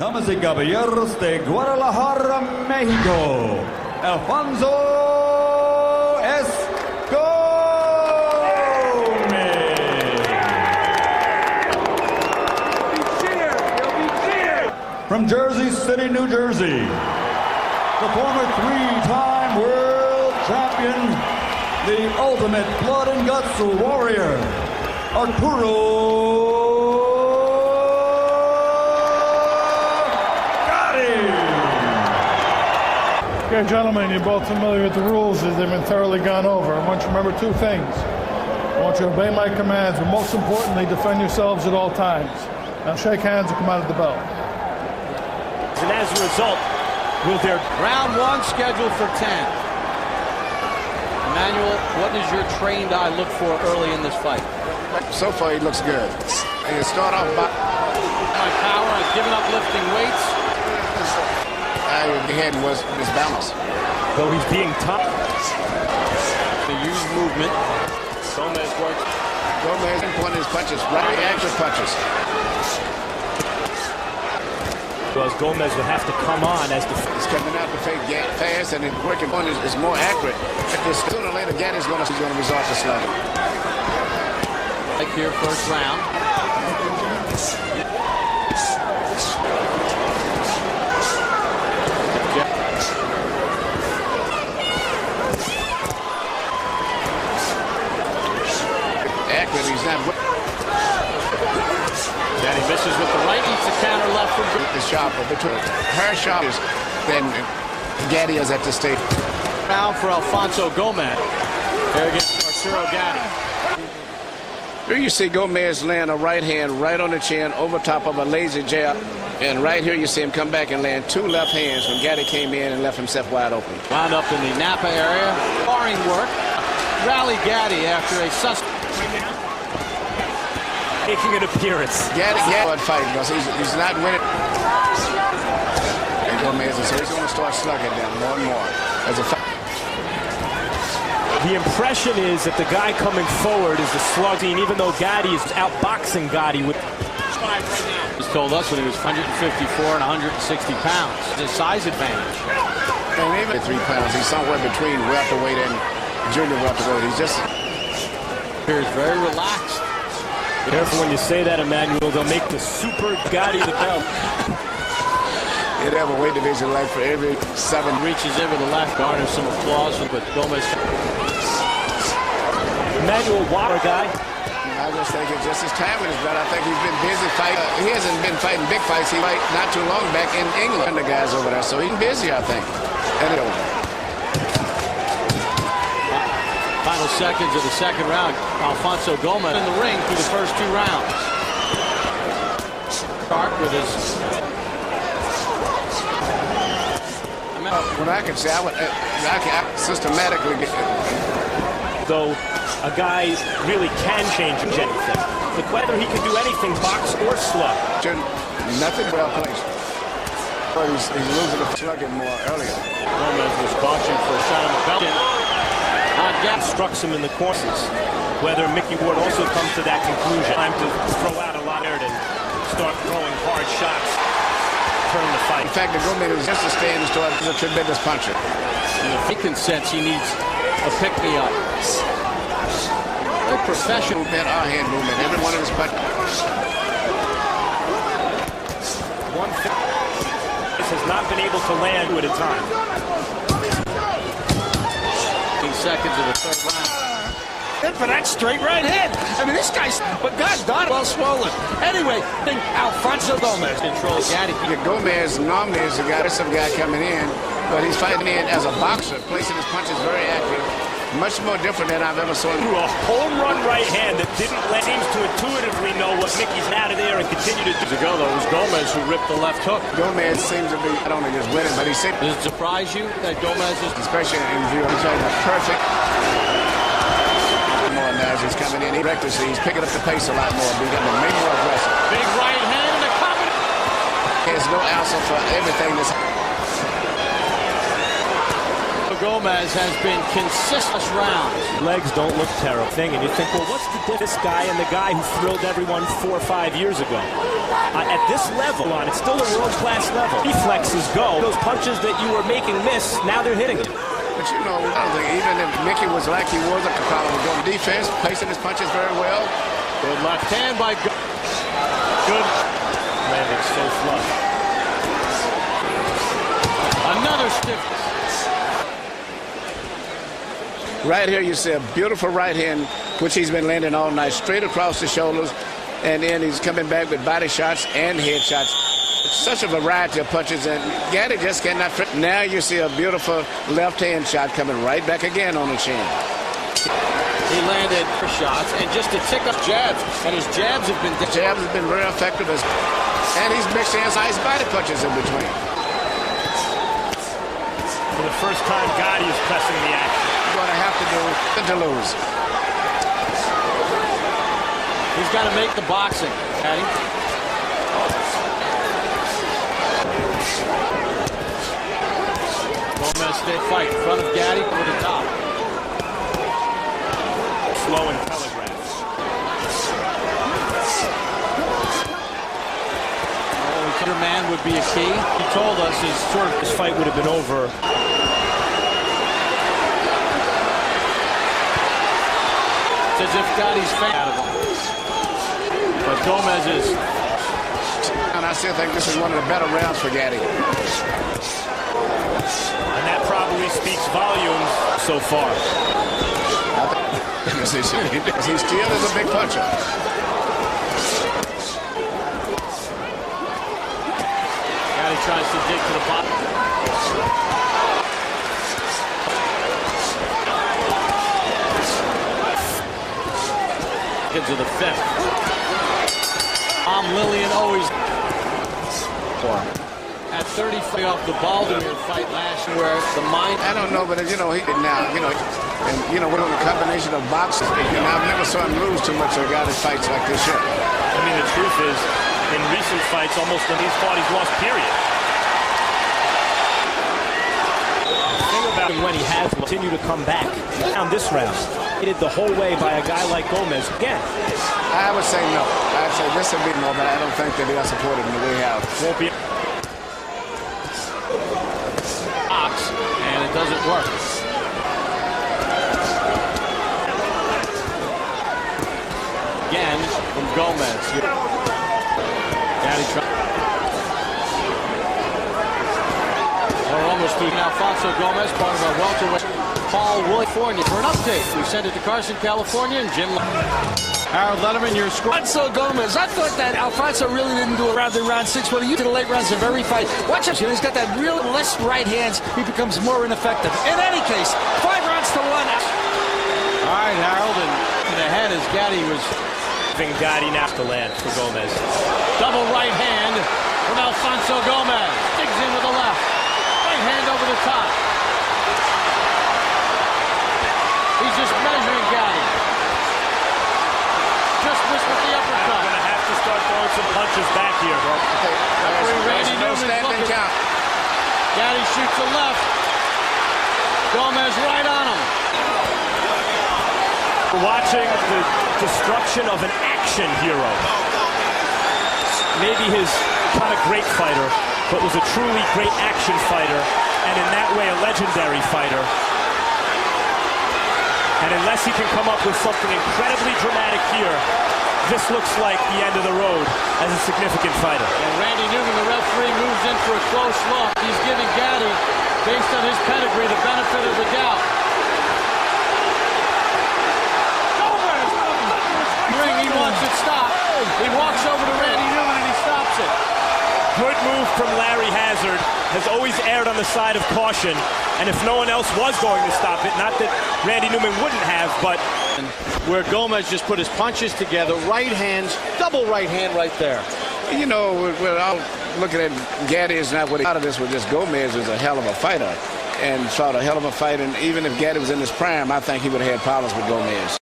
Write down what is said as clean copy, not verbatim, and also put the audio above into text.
Damas y caballeros de Guadalajara, Mexico, Alfonso Gomez. From Jersey City, New Jersey, the former three-time world champion, the ultimate blood and guts warrior, Arturo Gatti. Okay, gentlemen, you're both familiar with the rules as they've been thoroughly gone over. I want you to remember two things. I want you to obey my commands, but most importantly, defend yourselves at all times. Now shake hands and come out of the bell. And as a result, will their round one scheduled for 10. Emmanuel, what does your trained eye look for early in this fight? So far, he looks good. He start off by power, has given up lifting weights. The head was misbalanced. Though he's being tough. To use movement. Gomez works. Gomez pointing his punches, very accurate punches. Because Gomez would have to come on as the... He's coming out the face fast, and his working point is more accurate. Sooner or later, Gatti's going to resort to slugging. Like here, first round. Accurate, he's not... Gatti misses with the right, eats the counter left from... The sharper, between her sharpers, then Gatti is at the state. Now for Alfonso Gomez. There against Arturo Gatti. Here you see Gomez land a right hand right on the chin over top of a lazy jab. And right here you see him come back and land two left hands when Gatti came in and left himself wide open. Wound up in the Napa area. Sparring work. Rally Gatti after a suspect. Making an appearance. Gatti fighting because he's not winning. And Gomez is he's going to start slugging them more and more as a fight. The impression is that the guy coming forward is the slugging, even though Gatti is outboxing Gatti with... He's told us when he was 154 and 160 pounds. It's a size advantage. And even at 3 pounds, he's somewhere between welterweight and junior welterweight. He's just... Pierre is very relaxed. Careful when you say that, Emmanuel. They'll make the super Gatti the belt. He'd have a weight division like for every 7. Reaches in with the left, garners some applause, but Gomez... Emmanuel Water guy. I just think it's just his timing is better. I think he's been busy fighting. He hasn't been fighting big fights. He fight not too long back in England. The guys over there, so he's busy, I think. Anyway. Final seconds of the second round. Alfonso Gomez in the ring through the first 2 rounds. Start with his... What I can say, I can systematically get... Though a guy really can change anything. But whether he can do anything, box or slug. Nothing well placed. But he's losing the slugging more earlier. Gomez was watching for a shot on the belt. Gatti struck him in the courses. Whether Mickey Ward also comes to that conclusion. Time to throw out a lot there and start throwing hard shots. Turn the fight. In fact, the Gomez is just a stand and start. He's a tremendous puncher. He can sense he needs a pick-me-up. Very professional. Movement, our hand movement. Every one of his punches. One thing has not been able to land at a time. 15 seconds of the third round. Good for that straight right hand. I mean, this guy's, but God darn it, well swollen. Anyway, think Alfonso Gomez controls Gatti. Gomez normally is a guy, some guy coming in, but he's fighting in as a boxer, placing his punches very accurate. Much more different than I've ever seen. Threw a home run right hand that didn't let seems to intuitively know what Mickey's out of there and continue to do. Years ago, though, it was Gomez who ripped the left hook. Gomez seems to be not only just winning, but he's... Does it surprise you that Gomez is... Especially in view, he's having a perfect... More now as he's coming in. Recklessly, he's picking up the pace a lot more, becoming way more aggressive. Big right hand and a coming... There's no answer for everything that's... Gomez has been consistent rounds. Legs don't look terrible thing, and you think, well, what's the difference? This guy and the guy who thrilled everyone 4 or 5 years ago. At this level, it's still a world-class level. Reflexes go. Those punches that you were making miss, now they're hitting it. But you know, I don't think even if Mickey was like he was, a Capella was going defense, placing his punches very well. Good left hand by Good. Landing so flush. Another stiff. Right here you see a beautiful right hand, which he's been landing all night, straight across the shoulders, and then he's coming back with body shots and head shots. Such a variety of punches, and Gatti just cannot fit. Now you see a beautiful left hand shot coming right back again on the chin. He landed shots and just to tick up jabs, and his jabs have been very effective, and he's mixed in nice body punches in between. For the first time, Gatti is pressing the action. Going to have to do to lose. He's got to make the boxing, Gatti. Gomez stay fight in front of Gatti for the top. Slow and telegraph. Other man would be a key. He told us his fight would have been over. It's as if Gatti's fan out of him. But Gomez is. And I still think this is one of the better rounds for Gatti. And that probably speaks volumes so far. He still is a big puncher. Gatti tries to dig to the bottom. Into the fifth. Lillian always at 30 off the Baltimore fight last year where the mind. I don't know, but he now, we're on a combination of boxing. I've never saw him lose too much of Gatti fights like this year. I mean, the truth is, in recent fights, almost in these fought, he's lost, period. The thing about him when he has continued to come back down this round, hit the whole way by a guy like Gomez again. I would say no. I'd say this would be more, but I don't think that they are supported in the way how. Won't be. Box, and it doesn't work. Again from Gomez. Gatti We're almost through now. Alfonso Gomez, part of our welterweight. Paul, California. For an update, we send it to Carson, California, and Jim. Harold Letterman, your score. Alfonso Gomez. I thought that Alfonso really didn't do around in round 6. Well, he used the late rounds of every fight. Watch him. He's got that real less right hands. He becomes more ineffective. In any case, 5 rounds to 1. All right, Harold, and to the head as Gatti was. Gatti now to land for Gomez. Double right hand from Alfonso Gomez. Digs in with the left. Right hand over the top. He's just measuring Gatti. Just missed with the uppercut. I'm going to have to start throwing some punches back here, bro. Randy No Newman standing looking. count. Gatti shoots the left. Gomez right on him. We're watching the destruction of an action hero. Maybe his kind of great fighter, but was a truly great action fighter, and in that way a legendary fighter. And unless he can come up with something incredibly dramatic here, this looks like the end of the road as a significant fighter. And Randy Newman, the referee, moves in for a close look. He's giving Gatti, based on his pedigree, the benefit of the doubt. Ring, he wants it stopped. He walks over to Randy Newman and he stops it. Good move from Larry Hazzard. Has always erred on the side of caution. And if no one else was going to stop it, not that Randy Newman wouldn't have, but... Where Gomez just put his punches together, right hands, double right hand right there. You know, we're all looking at Gatti is not what he out of this with just Gomez is a hell of a fighter and fought a hell of a fight. And even if Gatti was in his prime, I think he would have had problems with Gomez.